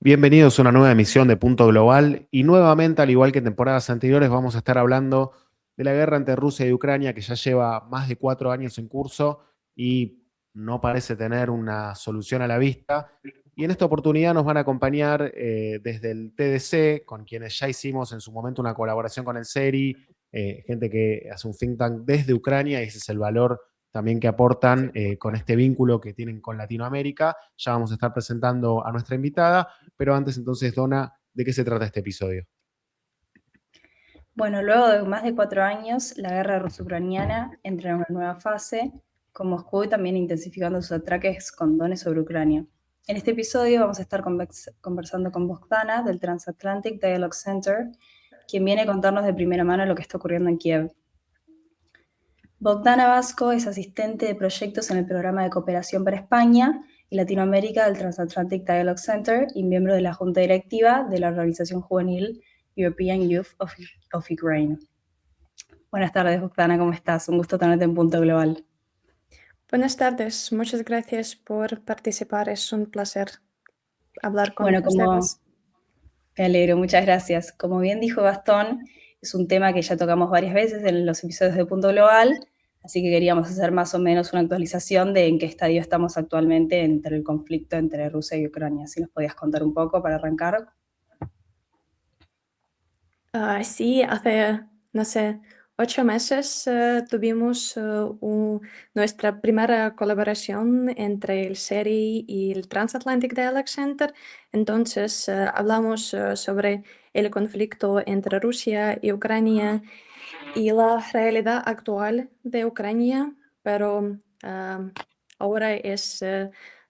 Bienvenidos a una nueva emisión de Punto Global y nuevamente, al igual que en temporadas anteriores, vamos a estar hablando de la guerra entre Rusia y Ucrania que ya lleva más de 4 años en curso y no parece tener una solución a la vista. Y en esta oportunidad nos van a acompañar desde el TDC, con quienes ya hicimos en su momento una colaboración con el CERI, gente que hace un think tank desde Ucrania, y ese es el valor también que aportan con este vínculo que tienen con Latinoamérica. Ya vamos a estar presentando a nuestra invitada. Pero antes, entonces, Donna, ¿de qué se trata este episodio? Bueno, luego de más de 4 años, la guerra ruso-ucraniana entra en una nueva fase, con Moscú también intensificando sus ataques con drones sobre Ucrania. En este episodio vamos a estar conversando con Bogdana del Transatlantic Dialogue Center, quien viene a contarnos de primera mano lo que está ocurriendo en Kiev. Bogdana Vasco es asistente de proyectos en el programa de cooperación para España y Latinoamérica del Transatlantic Dialogue Center y miembro de la junta directiva de la organización juvenil European Youth of Ukraine. Buenas tardes, Bogdana, ¿cómo estás? Un gusto tenerte en Punto Global. Buenas tardes, muchas gracias por participar, es un placer hablar con Bueno, ustedes. me alegro, muchas gracias. Como bien dijo Gastón, es un tema que ya tocamos varias veces en los episodios de Punto Global, así que queríamos hacer más o menos una actualización de en qué estadio estamos actualmente entre el conflicto entre Rusia y Ucrania. Si nos podías contar un poco para arrancar. Sí, hace, no sé, 8 meses tuvimos nuestra primera colaboración entre el CERI y el Transatlantic Dialogue Center. Entonces hablamos sobre el conflicto entre Rusia y Ucrania y la realidad actual de Ucrania, pero ahora es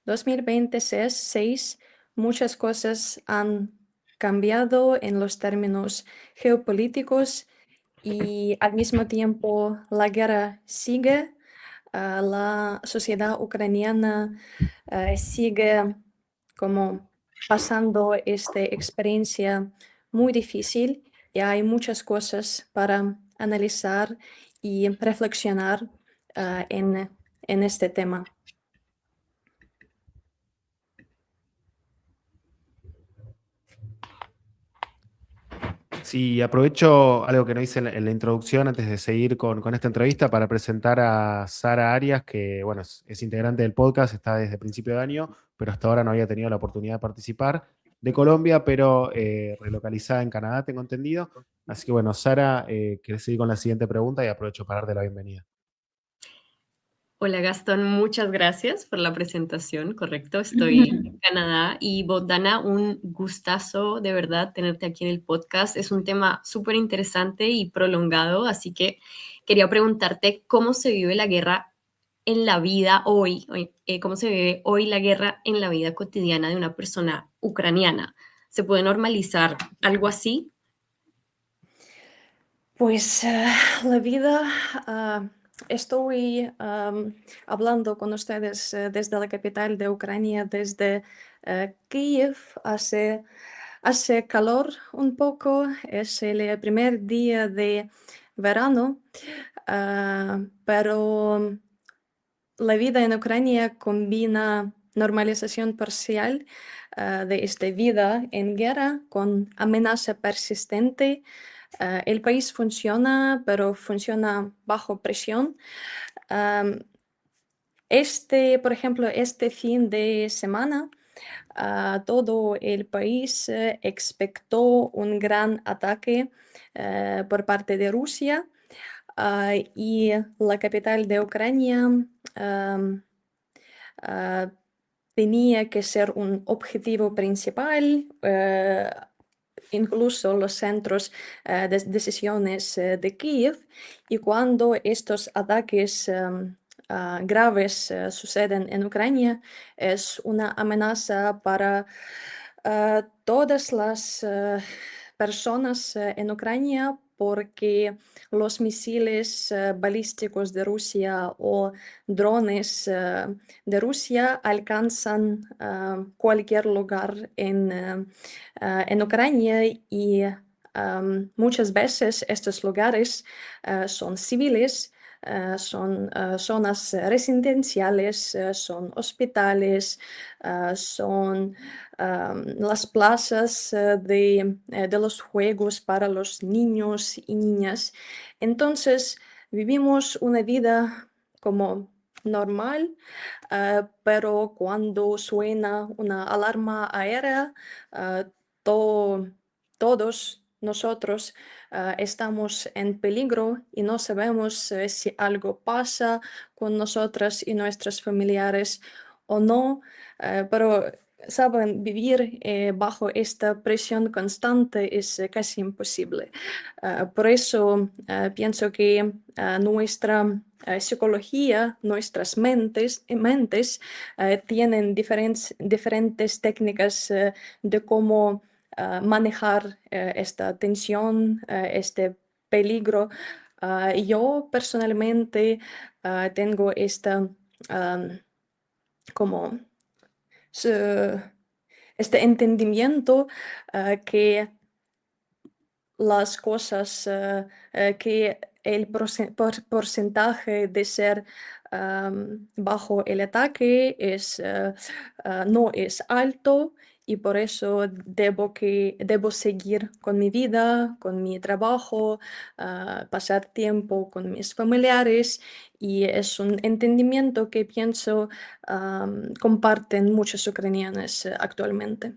2026, muchas cosas han cambiado en los términos geopolíticos y al mismo tiempo la guerra sigue, la sociedad ucraniana sigue como pasando esta experiencia muy difícil y hay muchas cosas para analizar y reflexionar en este tema. Sí, aprovecho algo que no hice en la introducción antes de seguir con esta entrevista para presentar a Sara Arias, que bueno, es integrante del podcast, está desde principio de año, pero hasta ahora no había tenido la oportunidad de participar, de Colombia, pero relocalizada en Canadá, tengo entendido. Así que bueno, Sara, ¿querés seguir con la siguiente pregunta? Y aprovecho para darte la bienvenida. Hola Gastón, muchas gracias por la presentación, correcto, estoy en Canadá y Bogdana, un gustazo de verdad tenerte aquí en el podcast. Es un tema súper interesante y prolongado, así que quería preguntarte cómo se vive la guerra en la vida cómo se vive hoy la guerra en la vida cotidiana de una persona ucraniana. ¿Se puede normalizar algo así? Pues la vida, estoy hablando con ustedes desde la capital de Ucrania, desde Kiev. Hace calor un poco, es el primer día de verano, pero la vida en Ucrania combina normalización parcial de esta vida en guerra con amenaza persistente. El país funciona, pero funciona bajo presión. Por ejemplo, este fin de semana, todo el país expectó un gran ataque por parte de Rusia y la capital de Ucrania ah, tenía que ser un objetivo principal. Incluso los centros de decisiones de Kiev, y cuando estos ataques graves suceden en Ucrania, es una amenaza para todas las personas en Ucrania, porque los misiles balísticos de Rusia o drones de Rusia alcanzan cualquier lugar en Ucrania y muchas veces estos lugares son civiles, son zonas residenciales, son hospitales, son las plazas de los juegos para los niños y niñas. Entonces, vivimos una vida como normal, pero cuando suena una alarma aérea, todos nosotros estamos en peligro y no sabemos si algo pasa con nosotras y nuestros familiares o no, pero saben, vivir bajo esta presión constante es casi imposible. Por eso pienso que nuestra psicología, nuestras mentes tienen diferentes técnicas de cómo manejar esta tensión, este peligro. Yo personalmente tengo esta como este entendimiento que las cosas, que el porcentaje de ser bajo el ataque no es alto y por eso debo seguir con mi vida, con mi trabajo, pasar tiempo con mis familiares y es un entendimiento que pienso comparten muchos ucranianos actualmente.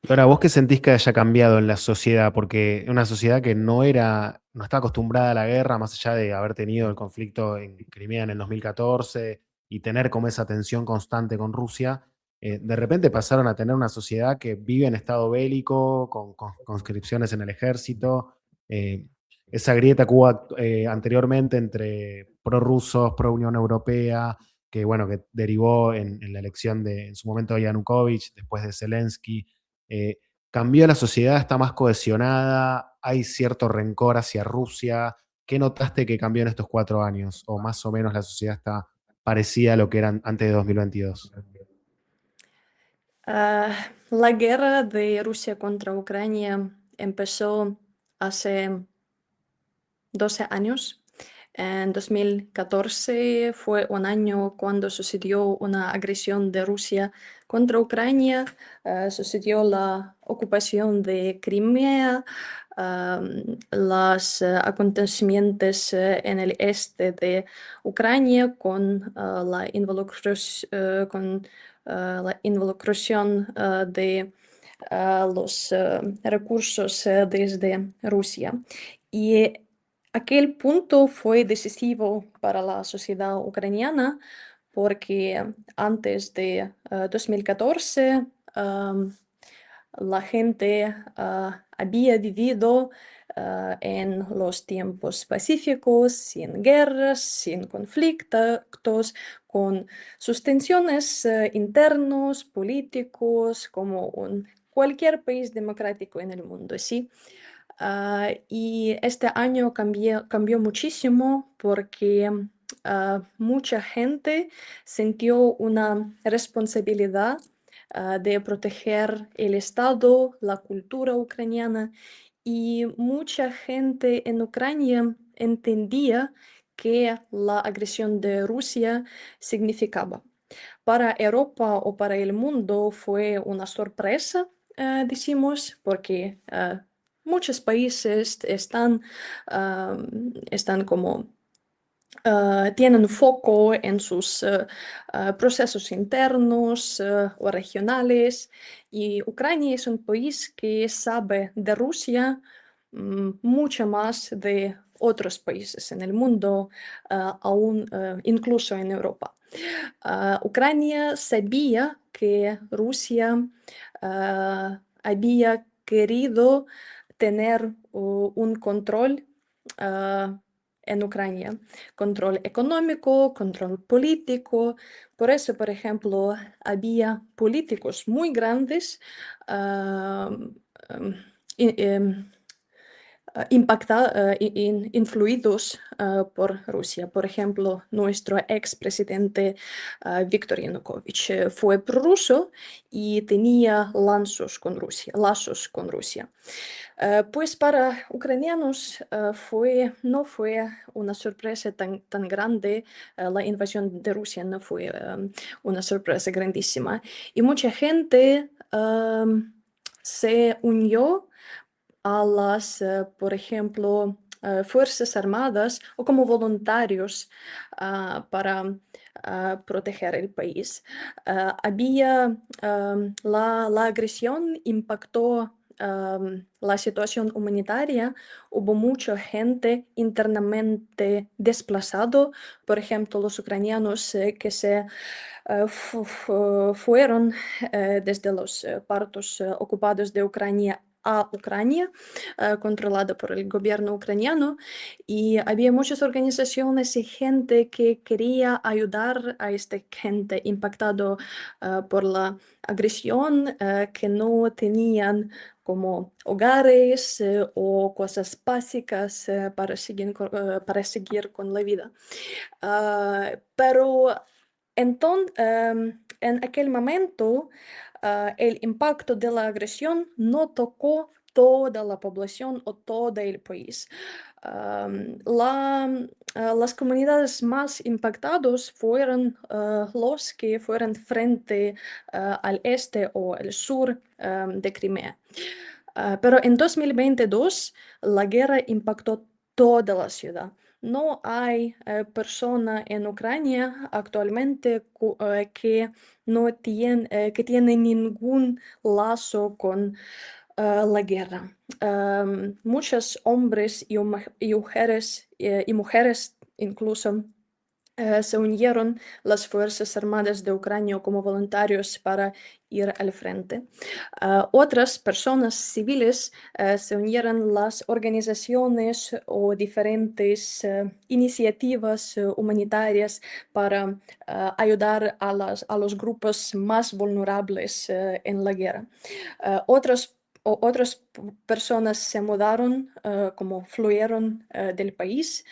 Y ahora, ¿vos qué sentís que haya cambiado en la sociedad? Porque una sociedad que no está acostumbrada a la guerra, más allá de haber tenido el conflicto en Crimea en el 2014 y tener como esa tensión constante con Rusia, de repente pasaron a tener una sociedad que vive en estado bélico, con conscripciones en el ejército, eh, esa grieta que hubo anteriormente entre prorrusos, pro Unión Europea, que bueno, que derivó en la elección en su momento de Yanukovych, después de Zelensky. eh, ¿Cambió la sociedad? ¿Está más cohesionada? ¿Hay cierto rencor hacia Rusia? ¿Qué notaste que cambió en estos 4 años? ¿O más o menos la sociedad está parecida a lo que eran antes de 2022? La guerra de Rusia contra Ucrania empezó hace 12 años. En 2014 fue un año cuando sucedió una agresión de Rusia contra Ucrania, sucedió la ocupación de Crimea, los acontecimientos en el este de Ucrania con la involucración de los recursos desde Rusia. Y aquel punto fue decisivo para la sociedad ucraniana porque antes de 2014 la gente había vivido en los tiempos pacíficos, sin guerras, sin conflictos, con sus tensiones internos, políticos, como cualquier país democrático en el mundo, ¿sí? Y este año cambió muchísimo porque mucha gente sintió una responsabilidad de proteger el Estado, la cultura ucraniana y mucha gente en Ucrania entendía que la agresión de Rusia significaba. Para Europa o para el mundo fue una sorpresa, decimos, porque muchos países están como tienen foco en sus procesos internos o regionales y Ucrania es un país que sabe de Rusia mucho más de otros países en el mundo, aún incluso en Europa. Ucrania sabía que Rusia había querido tener un control en Ucrania, control económico, control político. Por eso, por ejemplo, había políticos muy grandes influidos por Rusia. Por ejemplo, nuestro expresidente Viktor Yanukovych fue prorruso y tenía lazos con Rusia. Pues para ucranianos no fue una sorpresa tan grande, la invasión de Rusia no fue una sorpresa grandísima. Y mucha gente se unió a las, por ejemplo, Fuerzas Armadas o como voluntarios para proteger el país. La agresión impactó la situación humanitaria, hubo mucha gente internamente desplazado, por ejemplo, los ucranianos que se fueron desde los partos ocupados de Ucrania a Ucrania, controlada por el gobierno ucraniano, y había muchas organizaciones y gente que quería ayudar a esta gente impactado por la agresión, que no tenían como hogares o cosas básicas para seguir con la vida. Pero entonces, en aquel momento, el impacto de la agresión no tocó toda la población o todo el país. Las comunidades más impactadas fueron los que fueron frente al este o al sur de Crimea. Pero en 2022 la guerra impactó toda la ciudad. No hay persona en Ucrania actualmente que tiene ningún lazo con la guerra. Muchos hombres y mujeres incluso se unieron las Fuerzas Armadas de Ucrania como voluntarios para ir al frente. Otras personas civiles se unieron las organizaciones o diferentes iniciativas humanitarias para ayudar a los grupos más vulnerables en la guerra. Otras personas se mudaron, como fluyeron del país,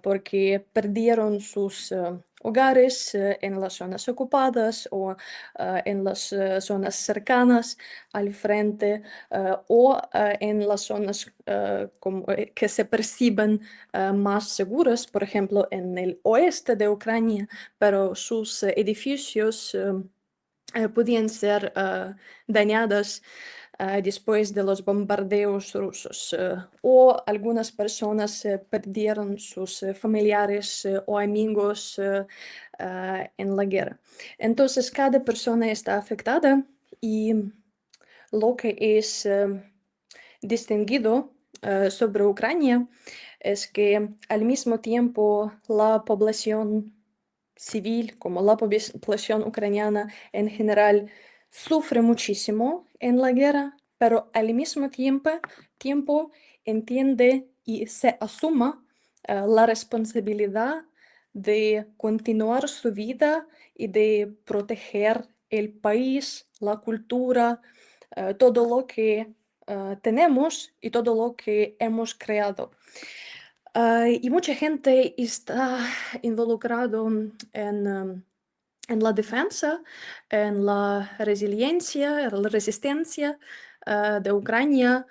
porque perdieron sus hogares en las zonas ocupadas o en las zonas cercanas al frente o en las zonas que se perciben más seguras, por ejemplo, en el oeste de Ucrania, pero sus edificios podían ser dañados después de los bombardeos rusos, o algunas personas perdieron sus familiares o amigos en la guerra. Entonces, cada persona está afectada y lo que es distinguido sobre Ucrania es que al mismo tiempo la población civil, como la población ucraniana en general, sufre muchísimo en la guerra, pero al mismo tiempo entiende y se asuma la responsabilidad de continuar su vida y de proteger el país, la cultura, todo lo que tenemos y todo lo que hemos creado. Y mucha gente está involucrado en la defensa, en la resiliencia, en la resistencia de Ucrania,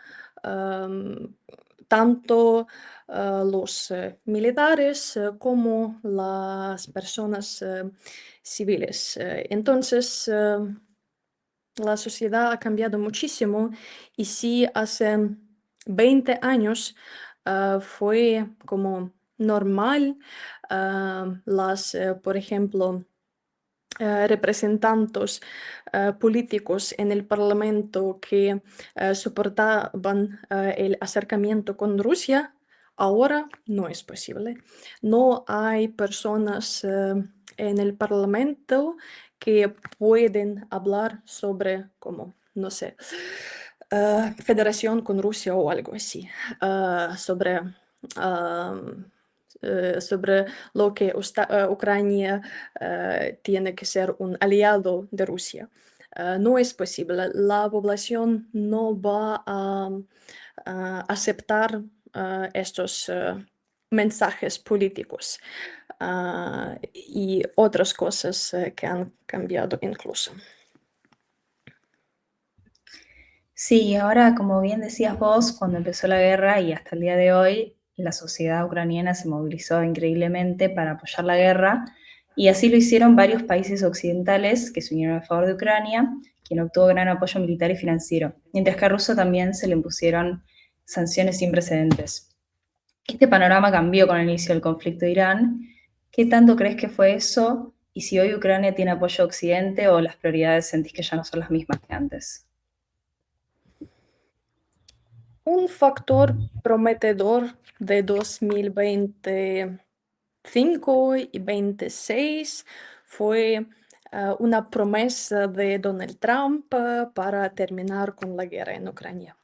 tanto los militares como las personas civiles. Entonces, la sociedad ha cambiado muchísimo y sí, hace 20 años fue como normal por ejemplo, representantes políticos en el Parlamento que soportaban el acercamiento con Rusia. Ahora no es posible. No hay personas en el Parlamento que pueden hablar sobre, como, no sé, federación con Rusia o algo así, sobre lo que Ucrania tiene que ser un aliado de Rusia. no es posible. La población no va a aceptar estos mensajes políticos y otras cosas que han cambiado incluso. Sí, ahora, como bien decías vos, cuando empezó la guerra y hasta el día de hoy, la sociedad ucraniana se movilizó increíblemente para apoyar la guerra, y así lo hicieron varios países occidentales que se unieron a favor de Ucrania, quien obtuvo gran apoyo militar y financiero, mientras que a Rusia también se le impusieron sanciones sin precedentes. Este panorama cambió con el inicio del conflicto de Irán. ¿Qué tanto crees que fue eso? Y si hoy Ucrania tiene apoyo a Occidente o las prioridades sentís que ya no son las mismas que antes. Un factor prometedor de 2025 y 2026 fue una promesa de Donald Trump para terminar con la guerra en Ucrania.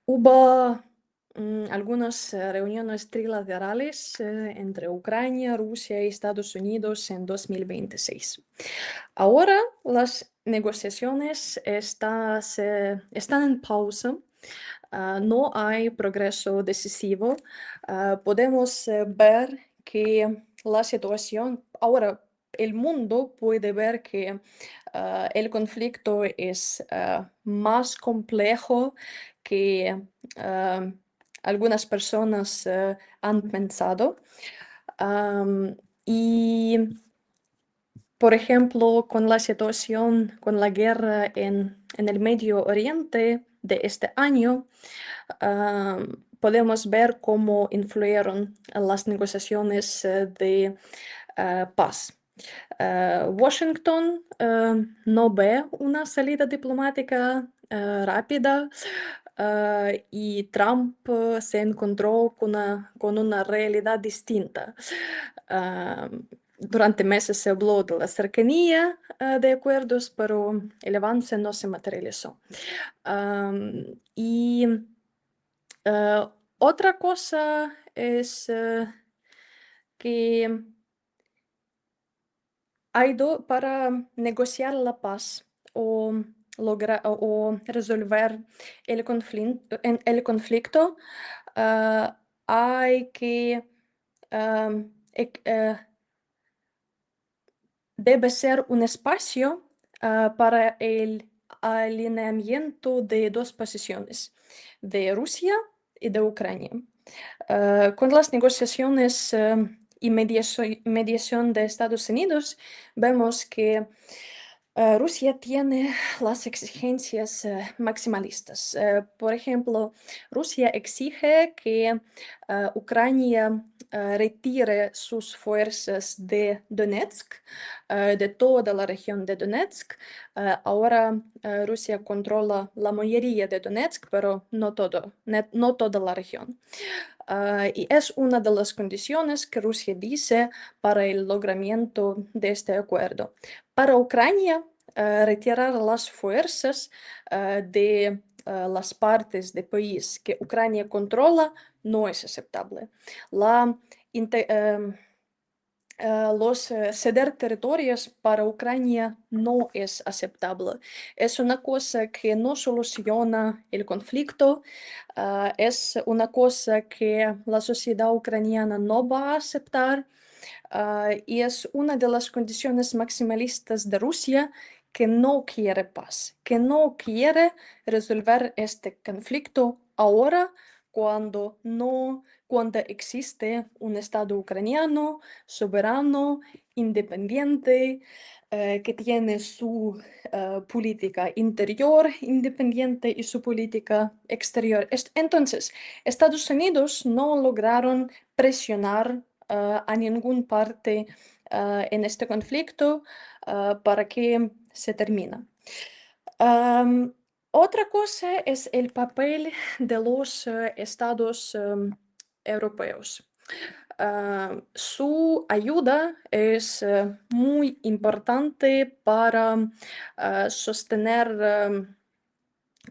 Hubo algunas reuniones trilaterales entre Ucrania, Rusia y Estados Unidos en 2026. Ahora las negociaciones están en pausa. No hay progreso decisivo. Podemos ver que la situación, ahora el mundo puede ver que el conflicto es más complejo que algunas personas han pensado. Y, por ejemplo, con la situación, con la guerra en el Medio Oriente de este año, podemos ver cómo influyeron las negociaciones de paz. Washington no ve una salida diplomática rápida y Trump se encontró con una realidad distinta. Durante meses se habló de la cercanía de acuerdos, pero el avance no se materializó. Y otra cosa es que para negociar la paz o resolver el conflicto, hay que debe ser un espacio para el alineamiento de dos posiciones, de Rusia y de Ucrania. Con las negociaciones y mediación de Estados Unidos, vemos que Rusia tiene las exigencias maximalistas. Por ejemplo, Rusia exige que Ucrania retire sus fuerzas de Donetsk, de toda la región de Donetsk. Ahora Rusia controla la mayoría de Donetsk, pero no toda la región. Y es una de las condiciones que Rusia dice para el logramiento de este acuerdo. Para Ucrania, retirar las fuerzas de las partes del país que Ucrania controla no es aceptable. Ceder territorios para Ucrania no es aceptable. Es una cosa que no soluciona el conflicto, es una cosa que la sociedad ucraniana no va a aceptar y es una de las condiciones maximalistas de Rusia que no quiere paz, que no quiere resolver este conflicto ahora cuando existe un Estado ucraniano soberano, independiente, que tiene su política interior independiente y su política exterior. Entonces, Estados Unidos no lograron presionar a ninguna parte en este conflicto para que se termine. Otra cosa es el papel de los estados europeos. Su ayuda es muy importante para sostener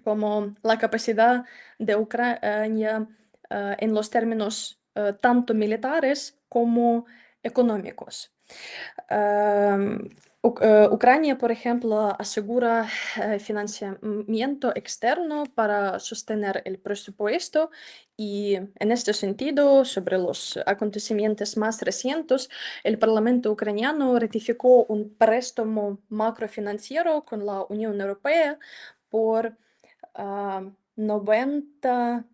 como la capacidad de Ucrania en los términos tanto militares como económicos. Ucrania, por ejemplo, asegura financiamiento externo para sostener el presupuesto y en este sentido, sobre los acontecimientos más recientes, el Parlamento ucraniano ratificó un préstamo macrofinanciero con la Unión Europea por 90.000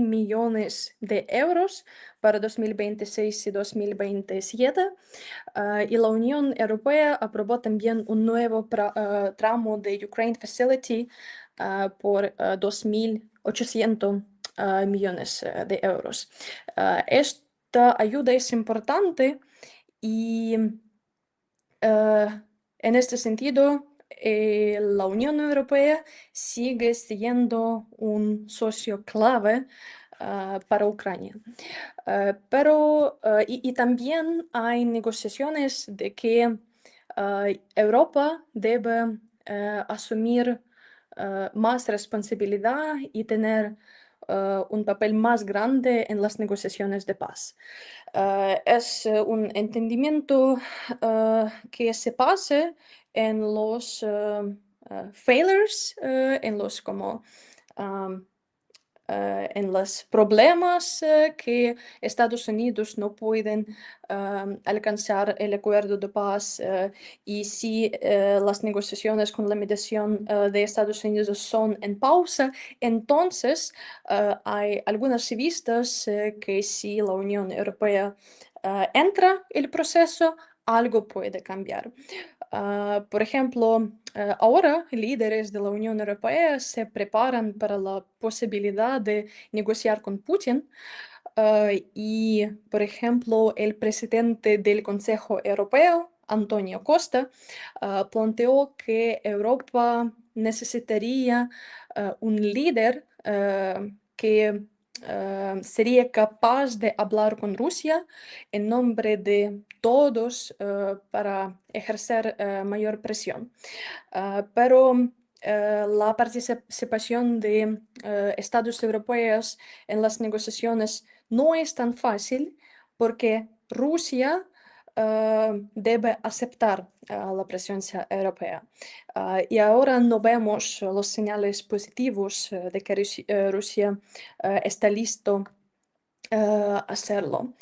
millones de euros para 2026 y 2027. Y la Unión Europea aprobó también un nuevo tramo de Ukraine Facility por 2.800 millones de euros. Esta ayuda es importante y en este sentido, la Unión Europea sigue siendo un socio clave para Ucrania. Y también hay negociaciones de que Europa debe asumir más responsabilidad y tener un papel más grande en las negociaciones de paz. Es un entendimiento que se base en los failures, en los como en los problemas que Estados Unidos no pueden alcanzar el acuerdo de paz y si las negociaciones con la mediación de Estados Unidos son en pausa, entonces hay algunas vistas que si la Unión Europea entra el proceso, algo puede cambiar. Por ejemplo, ahora líderes de la Unión Europea se preparan para la posibilidad de negociar con Putin y, por ejemplo, el presidente del Consejo Europeo, Antonio Costa, planteó que Europa necesitaría un líder que sería capaz de hablar con Rusia en nombre de todos para ejercer mayor presión. Pero la participación de Estados europeos en las negociaciones no es tan fácil porque Rusia debe aceptar la presencia europea. Y ahora no vemos los señales positivos de que Rusia está listo a hacerlo.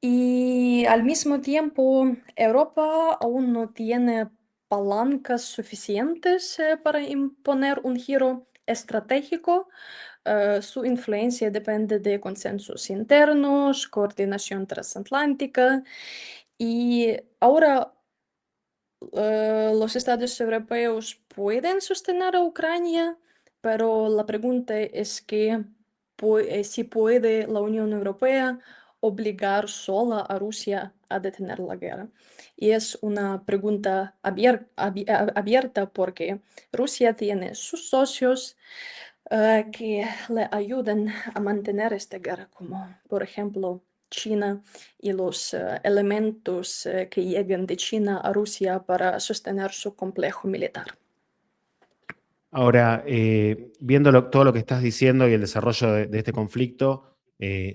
Y al mismo tiempo, Europa aún no tiene palancas suficientes para imponer un giro estratégico. Su influencia depende de consensos internos, coordinación transatlántica. Y ahora los estados europeos pueden sostener a Ucrania, pero la pregunta es que si puede la Unión Europea obligar sola a Rusia a detener la guerra. Y es una pregunta abierta porque Rusia tiene sus socios que le ayudan a mantener esta guerra, como por ejemplo China y los elementos que llegan de China a Rusia para sostener su complejo militar. Ahora, viendo todo lo que estás diciendo y el desarrollo de este conflicto,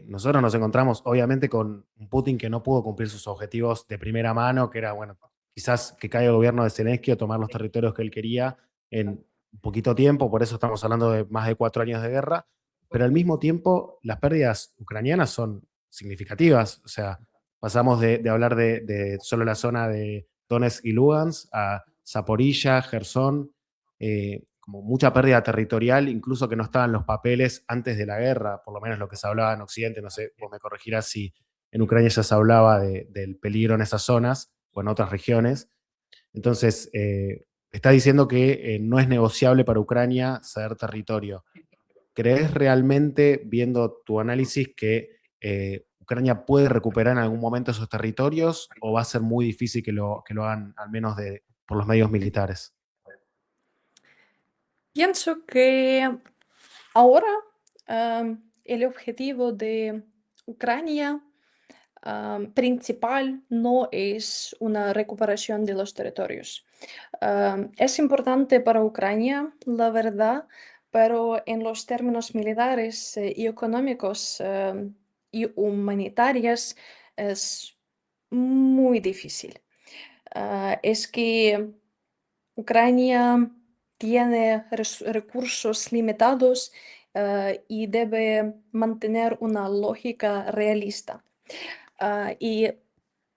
nosotros nos encontramos obviamente con un Putin que no pudo cumplir sus objetivos de primera mano, que era, bueno, quizás que caiga el gobierno de Zelensky o tomar los territorios que él quería en un poquito tiempo, por eso estamos hablando de más de 4 años de guerra, pero al mismo tiempo las pérdidas ucranianas son significativas, o sea, pasamos de hablar de solo la zona de Donetsk y Lugansk a Zaporilla, Gerson, como mucha pérdida territorial, incluso que no estaban los papeles antes de la guerra, por lo menos lo que se hablaba en Occidente, no sé, vos me corregirás si en Ucrania ya se hablaba del peligro en esas zonas o en otras regiones. Entonces, está diciendo que no es negociable para Ucrania ceder territorio. ¿Crees realmente, viendo tu análisis, que Ucrania puede recuperar en algún momento esos territorios o va a ser muy difícil que lo hagan, al menos por los medios militares? Pienso que ahora el objetivo de Ucrania principal no es una recuperación de los territorios. Es importante para Ucrania, la verdad, pero en los términos militares y económicos y humanitarios es muy difícil. es que Ucrania tiene recursos limitados y debe mantener una lógica realista. Y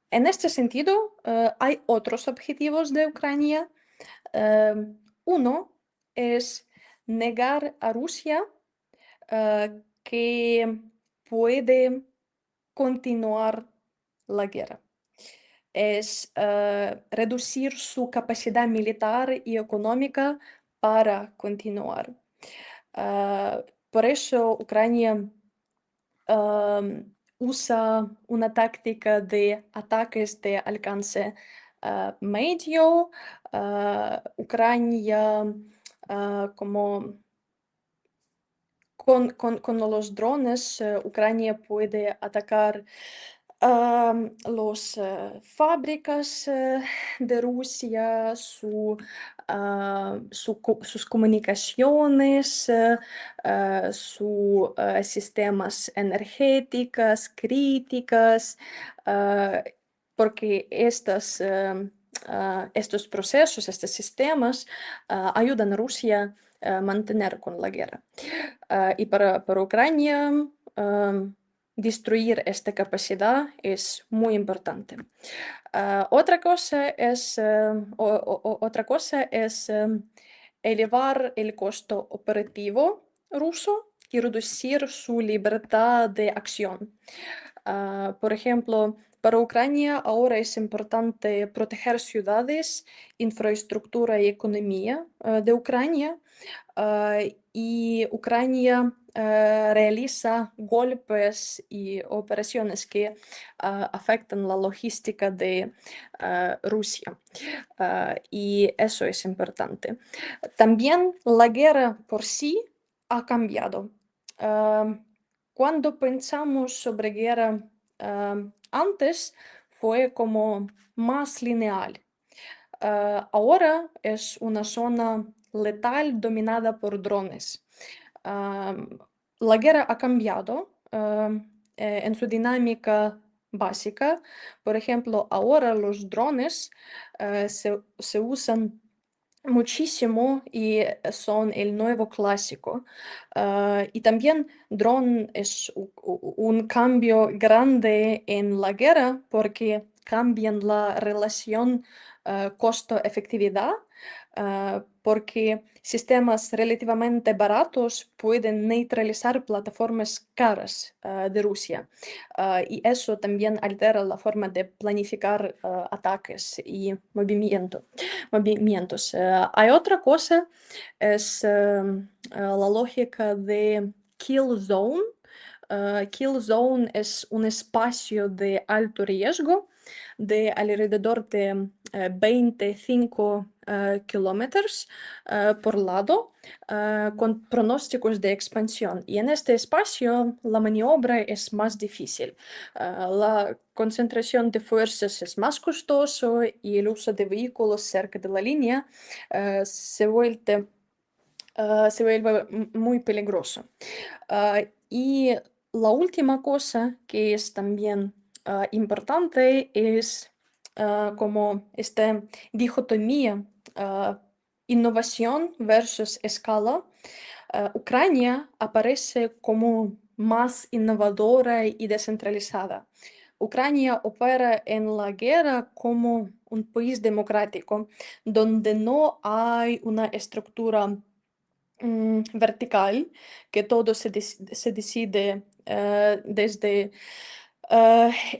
en este sentido, hay otros objetivos de Ucrania. Uno es negar a Rusia que puede continuar la guerra. Es reducir su capacidad militar y económica para continuar. Por eso Ucrania usa una táctica de ataques de alcance medio. Ucrania como con los drones, Ucrania puede atacar las fábricas de Rusia, sus comunicaciones, sus sistemas energéticos, críticas, porque estos procesos, estos sistemas ayudan a Rusia a mantener con la guerra. Y para Ucrania, destruir esta capacidad es muy importante. Otra cosa es elevar el costo operativo ruso y reducir su libertad de acción. Por ejemplo, para Ucrania ahora es importante proteger ciudades, infraestructura y economía de Ucrania. Y Ucrania realiza golpes y operaciones que afectan la logística de Rusia. Y eso es importante. También la guerra por sí ha cambiado. Cuando pensamos sobre guerra antes, fue como más lineal. Ahora es una zona letal dominada por drones. La guerra ha cambiado en su dinámica básica. Por ejemplo, ahora los drones se usan muchísimo y son el nuevo clásico. Y también dron es un cambio grande en la guerra porque cambian la relación costo-efectividad, porque sistemas relativamente baratos pueden neutralizar plataformas caras de Rusia. Y eso también altera la forma de planificar ataques y movimientos. Hay otra cosa, es la lógica de kill zone. Kill zone es un espacio de alto riesgo de alrededor de 25 kilómetros por lado, con pronósticos de expansión. Y en este espacio la maniobra es más difícil. La concentración de fuerzas es más costoso y el uso de vehículos cerca de la línea se vuelve muy peligroso. Y la última cosa que es también importante es como esta dicotomía, innovación versus escala. Ucrania aparece como más innovadora y descentralizada. Ucrania opera en la guerra como un país democrático, donde no hay una estructura vertical, que todo se decide desde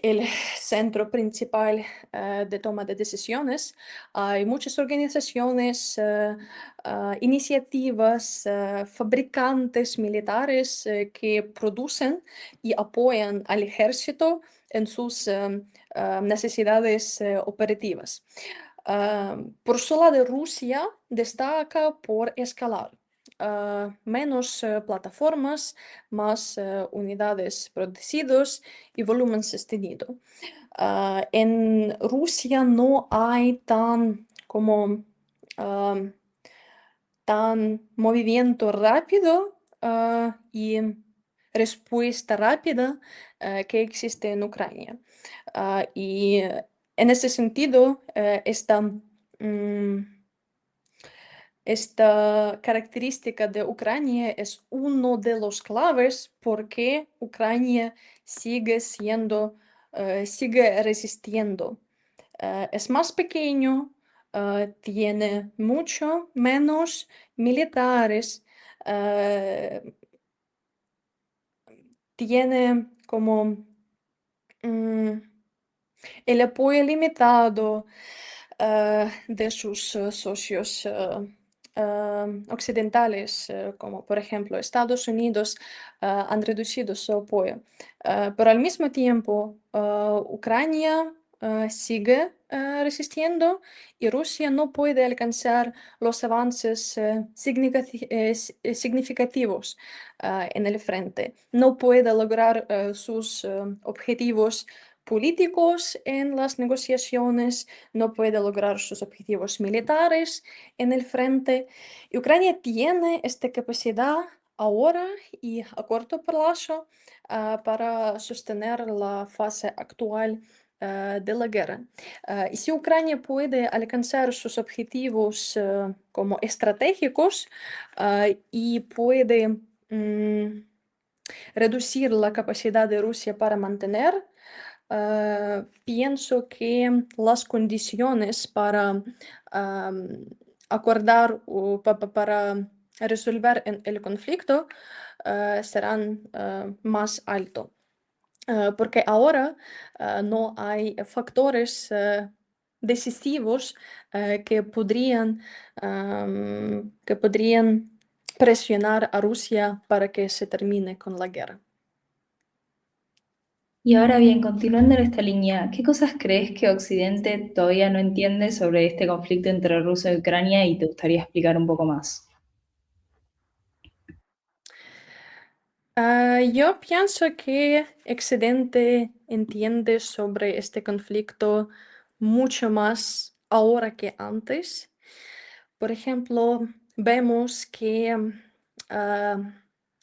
el centro principal de toma de decisiones. Hay muchas organizaciones, iniciativas, fabricantes militares que producen y apoyan al ejército en sus necesidades operativas. Por su lado, Rusia destaca por escalar. Menos plataformas, más unidades producidas y volumen sostenido. En Rusia no hay tan movimiento rápido y respuesta rápida que existe en Ucrania. Y En ese sentido, esta característica de Ucrania es uno de los claves porque Ucrania sigue resistiendo. Es más pequeño, tiene mucho menos militares, tiene como el apoyo limitado de sus socios occidentales, como por ejemplo Estados Unidos, han reducido su apoyo. Pero al mismo tiempo, Ucrania sigue resistiendo y Rusia no puede alcanzar los avances significativos en el frente. No puede lograr sus objetivos políticos en las negociaciones, no puede lograr sus objetivos militares en el frente. Y Ucrania tiene esta capacidad ahora y a corto plazo para sostener la fase actual de la guerra. Y si Ucrania puede alcanzar sus objetivos como estratégicos y puede reducir la capacidad de Rusia para mantener, pienso que las condiciones para acordar o para resolver el conflicto serán más altos. Porque ahora no hay factores decisivos que podrían presionar a Rusia para que se termine con la guerra. Y ahora bien, continuando en esta línea, ¿qué cosas crees que Occidente todavía no entiende sobre este conflicto entre Rusia y Ucrania y te gustaría explicar un poco más? Yo pienso que Occidente entiende sobre este conflicto mucho más ahora que antes. Por ejemplo, vemos que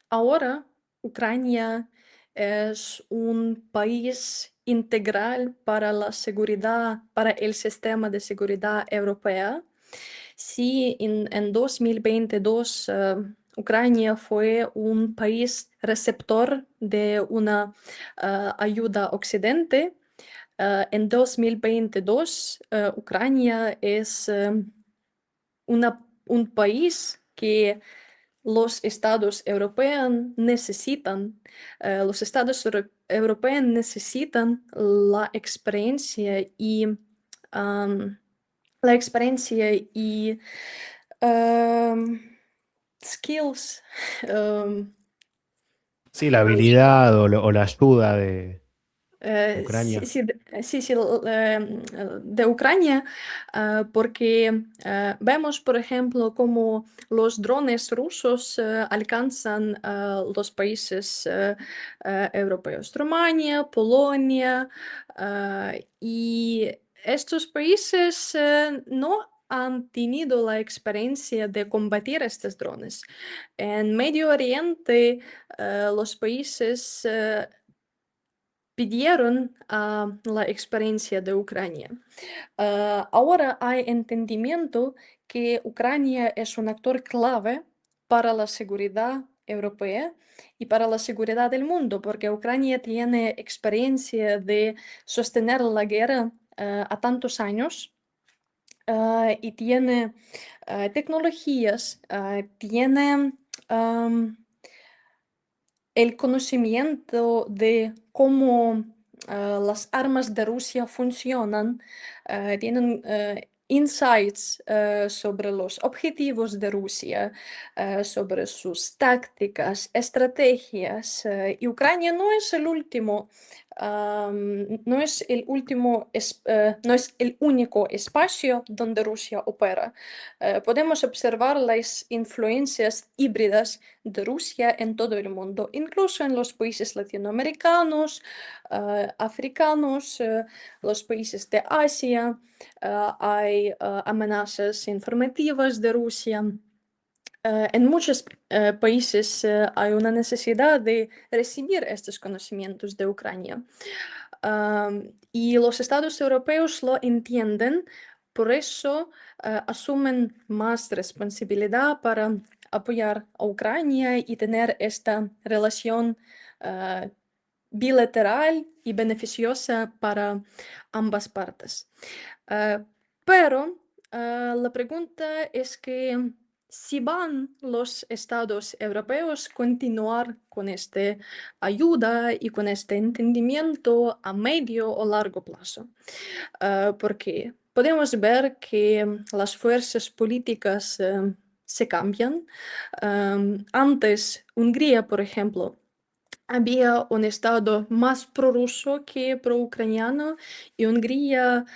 ahora Ucrania es un país integral para la seguridad, para el sistema de seguridad europea. Sí, en 2022 Ucrania fue un país receptor de una ayuda occidente. En 2022 Ucrania es un país que los estados europeos necesitan. Los estados europeos necesitan la experiencia y skills. Sí, la habilidad o la ayuda de Ucrania. De Ucrania, porque vemos, por ejemplo, cómo los drones rusos alcanzan los países europeos, Rumania, Polonia, y estos países no han tenido la experiencia de combatir estos drones. En Medio Oriente, los países pidieron la experiencia de Ucrania. Ahora hay entendimiento que Ucrania es un actor clave para la seguridad europea y para la seguridad del mundo, porque Ucrania tiene experiencia de sostener la guerra a tantos años y tiene tecnologías, tiene el conocimiento de cómo las armas de Rusia funcionan, tienen insights sobre los objetivos de Rusia, sobre sus tácticas, estrategias. Y Ucrania no es el último, no es el único espacio donde Rusia opera. Podemos observar las influencias híbridas de Rusia en todo el mundo, incluso en los países latinoamericanos, africanos, los países de Asia. Hay amenazas informativas de Rusia. En muchos países hay una necesidad de recibir estos conocimientos de Ucrania. Y los estados europeos lo entienden, por eso asumen más responsabilidad para apoyar a Ucrania y tener esta relación bilateral y beneficiosa para ambas partes. Pero la pregunta es que si van los estados europeos continuar con esta ayuda y con este entendimiento a medio o largo plazo. Porque podemos ver que las fuerzas políticas se cambian. Antes, Hungría, por ejemplo, había un estado más prorruso que proucraniano y Hungría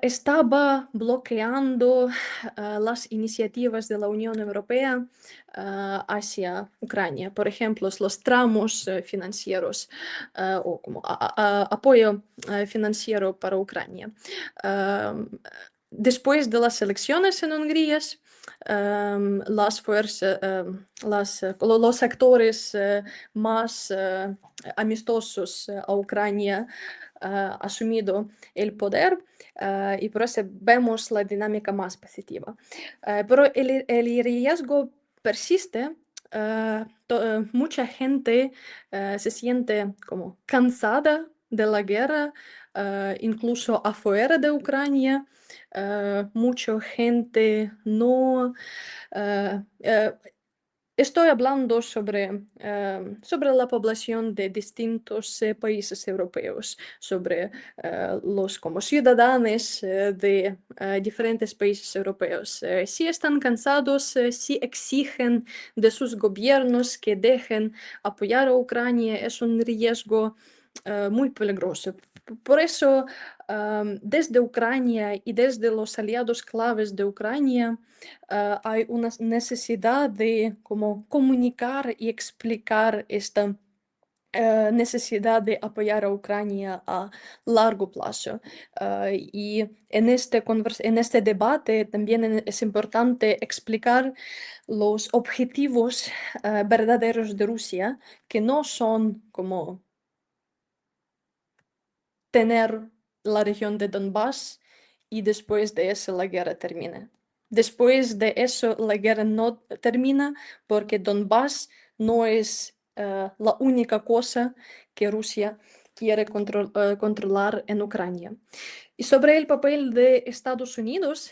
estaba bloqueando las iniciativas de la Unión Europea hacia Ucrania. Por ejemplo, los tramos financieros o como apoyo financiero para Ucrania. Después de las elecciones en Hungría, las fuerzas, los actores más amistosos a Ucrania asumido el poder y por eso vemos la dinámica más positiva. Pero el riesgo persiste. Mucha gente se siente como cansada de la guerra, incluso afuera de Ucrania. Mucha gente no... Estoy hablando sobre la población de distintos países europeos, sobre los como ciudadanos de diferentes países europeos. Si están cansados, si exigen de sus gobiernos que dejen apoyar a Ucrania, es un riesgo muy peligroso. Por eso, desde Ucrania y desde los aliados claves de Ucrania, hay una necesidad de como comunicar y explicar esta necesidad de apoyar a Ucrania a largo plazo. Y en este debate también es importante explicar los objetivos verdaderos de Rusia, que no son como tener la región de Donbass y después de eso la guerra termina. Después de eso la guerra no termina porque Donbass no es la única cosa que Rusia quiere controlar en Ucrania. Y sobre el papel de Estados Unidos,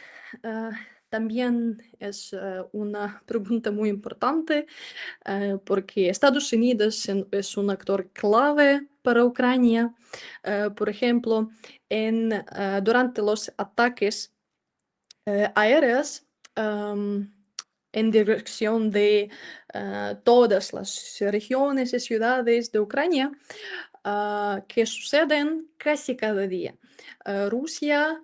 también es una pregunta muy importante porque Estados Unidos es un actor clave para Ucrania. Por ejemplo, durante los ataques aéreos en dirección de todas las regiones y ciudades de Ucrania, que suceden casi cada día. Rusia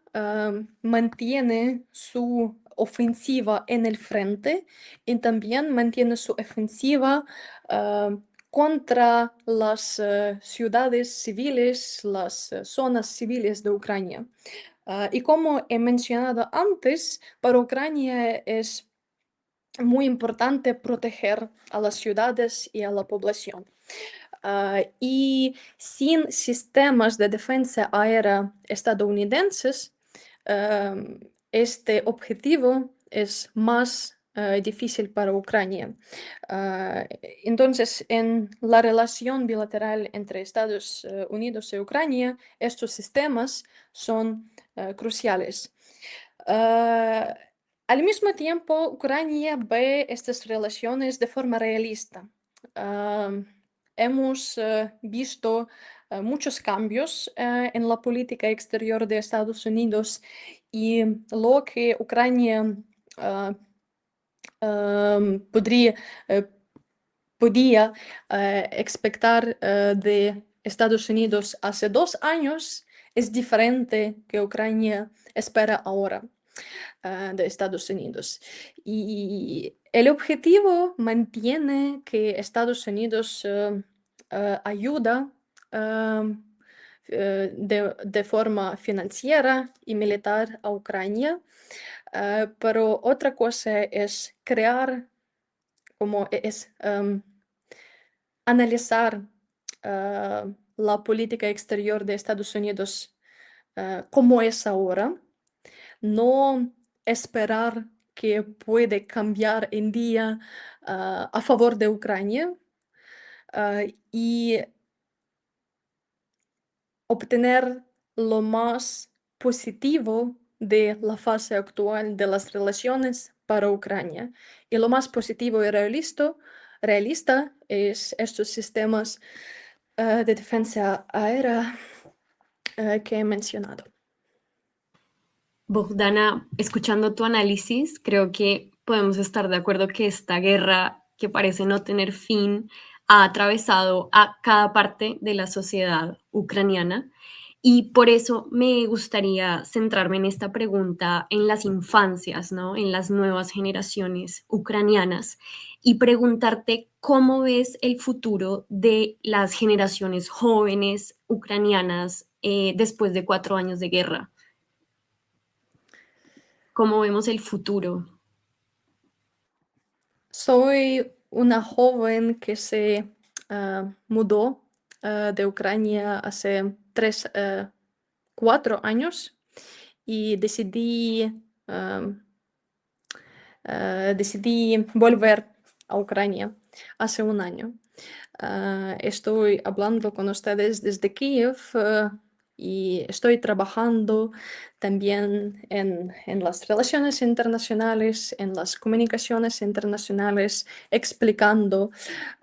mantiene su ofensiva en el frente y también mantiene su ofensiva contra las ciudades civiles, las zonas civiles de Ucrania. Y como he mencionado antes, para Ucrania es muy importante proteger a las ciudades y a la población. Y sin sistemas de defensa aérea estadounidenses, este objetivo es más difícil para Ucrania. Entonces, en la relación bilateral entre Estados Unidos y Ucrania, estos sistemas son cruciales. Al mismo tiempo, Ucrania ve estas relaciones de forma realista. Hemos visto muchos cambios en la política exterior de Estados Unidos y lo que Ucrania podía expectar de Estados Unidos hace 2 años es diferente que Ucrania espera ahora de Estados Unidos. Y el objetivo mantiene que Estados Unidos ayuda de forma financiera y militar a Ucrania, pero otra cosa es crear, como es analizar la política exterior de Estados Unidos como es ahora, no esperar que puede cambiar en día a favor de Ucrania y obtener lo más positivo de la fase actual de las relaciones para Ucrania. Y lo más positivo y realista es estos sistemas de defensa aérea que he mencionado. Bogdana, escuchando tu análisis, creo que podemos estar de acuerdo que esta guerra, que parece no tener fin, ha atravesado a cada parte de la sociedad ucraniana. Y por eso me gustaría centrarme en esta pregunta en las infancias, ¿no? En las nuevas generaciones ucranianas y preguntarte cómo ves el futuro de las generaciones jóvenes ucranianas después de 4 años de guerra. ¿Cómo vemos el futuro? Soy una joven que se mudó de Ucrania hace 4 años y decidí volver a Ucrania hace un año. Estoy hablando con ustedes desde Kiev y estoy trabajando también en las relaciones internacionales, en las comunicaciones internacionales, explicando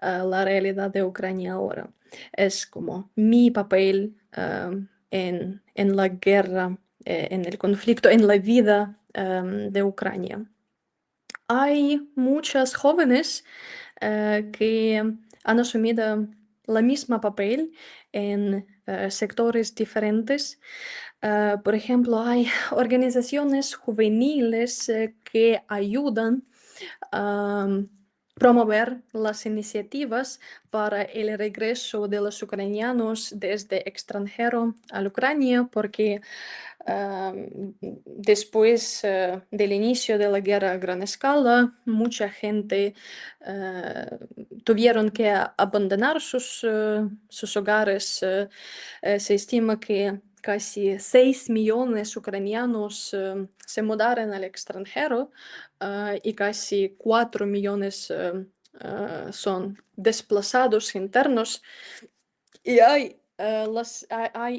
la realidad de Ucrania ahora. Es como mi papel en la guerra, en el conflicto, en la vida de Ucrania. Hay muchas jóvenes que han asumido la misma papel en sectores diferentes. Por ejemplo, hay organizaciones juveniles que ayudan a promover las iniciativas para el regreso de los ucranianos desde extranjero a Ucrania, porque después del inicio de la guerra a gran escala, mucha gente tuvieron que abandonar sus hogares. Se estima que casi 6 millones ucranianos se mudaron al extranjero y casi 4 millones son desplazados internos. Y hay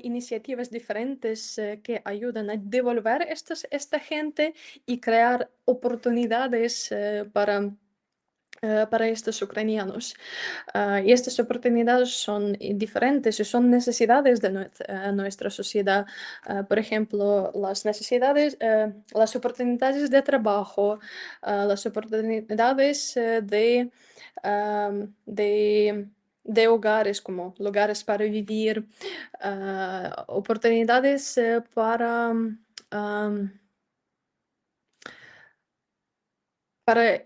iniciativas diferentes que ayudan a devolver esta gente y crear oportunidades para estos ucranianos. Y estas oportunidades son diferentes y son necesidades de nuestra sociedad. Por ejemplo, las oportunidades de trabajo, las oportunidades de hogares como lugares para vivir, oportunidades para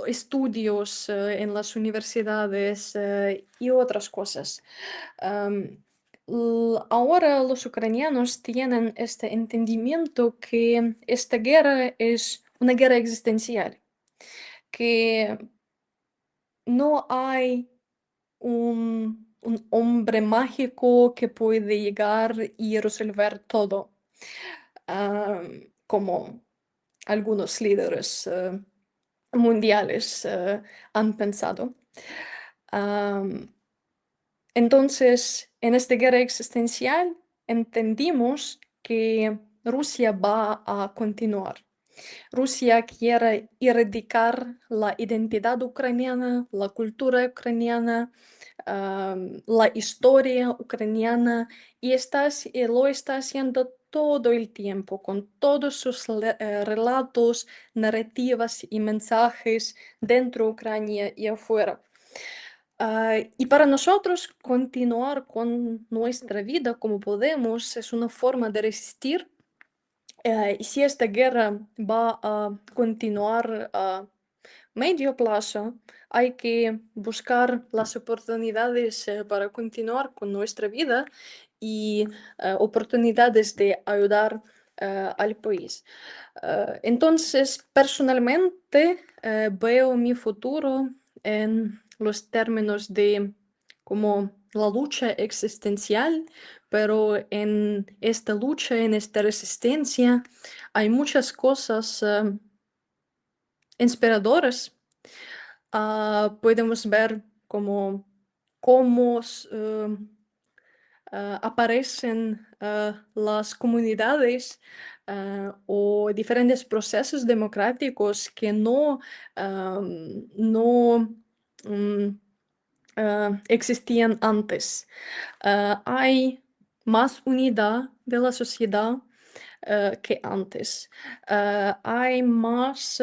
estudios en las universidades y otras cosas. Ahora los ucranianos tienen este entendimiento que esta guerra es una guerra existencial, que no hay un hombre mágico que puede llegar y resolver todo, como algunos líderes mundiales han pensado. Entonces, en esta guerra existencial entendimos que Rusia va a continuar. Rusia quiere erradicar la identidad ucraniana, la cultura ucraniana, la historia ucraniana y lo está haciendo todo el tiempo con todos sus relatos, narrativas y mensajes dentro de Ucrania y afuera. Y para nosotros continuar con nuestra vida como podemos es una forma de resistir. Y si esta guerra va a continuar a medio plazo, hay que buscar las oportunidades para continuar con nuestra vida y oportunidades de ayudar al país. Entonces, personalmente, veo mi futuro en los términos de como la lucha existencial, pero en esta lucha, en esta resistencia, hay muchas cosas inspiradoras. Podemos ver cómo aparecen las comunidades o diferentes procesos democráticos que no existían antes. Hay más unidad de la sociedad que antes. Hay más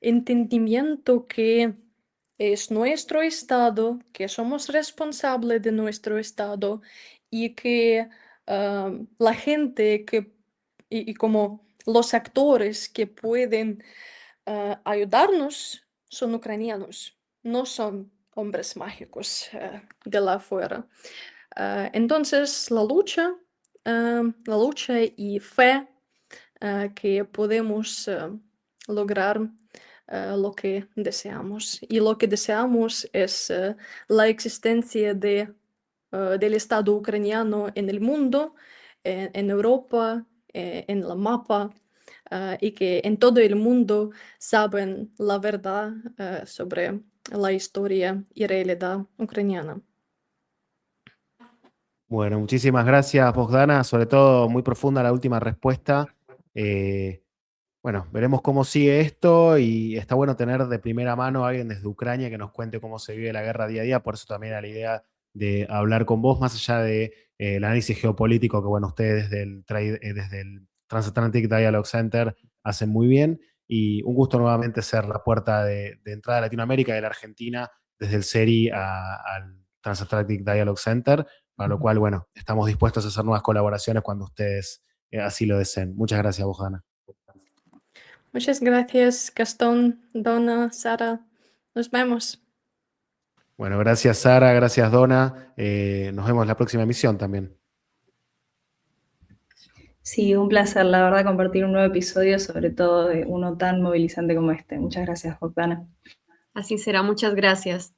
entendimiento que es nuestro estado, que somos responsables de nuestro estado y que la gente y como los actores que pueden ayudarnos son ucranianos, no son hombres mágicos de la afuera. Entonces, la lucha y fe que podemos lograr lo que deseamos. Y lo que deseamos es la existencia del Estado ucraniano en el mundo, en Europa, en el mapa, y que en todo el mundo saben la verdad sobre la historia y realidad ucraniana. Bueno, muchísimas gracias, Bogdana. Sobre todo muy profunda la última respuesta. Bueno, veremos cómo sigue esto y está bueno tener de primera mano a alguien desde Ucrania que nos cuente cómo se vive la guerra día a día. Por eso también era la idea de hablar con vos, más allá de el análisis geopolítico que, bueno, ustedes desde el Transatlantic Dialogue Center hacen muy bien. Y un gusto nuevamente ser la puerta de entrada a Latinoamérica y de la Argentina desde el CERI al Transatlantic Dialogue Center, para lo cual, bueno, estamos dispuestos a hacer nuevas colaboraciones cuando ustedes así lo deseen. Muchas gracias, Bojana. Muchas gracias, Gastón, Donna, Sara. Nos vemos. Bueno, gracias Sara, gracias Donna. Nos vemos la próxima emisión también. Sí, un placer, la verdad, compartir un nuevo episodio, sobre todo de uno tan movilizante como este. Muchas gracias, Bogdana. Así será, muchas gracias.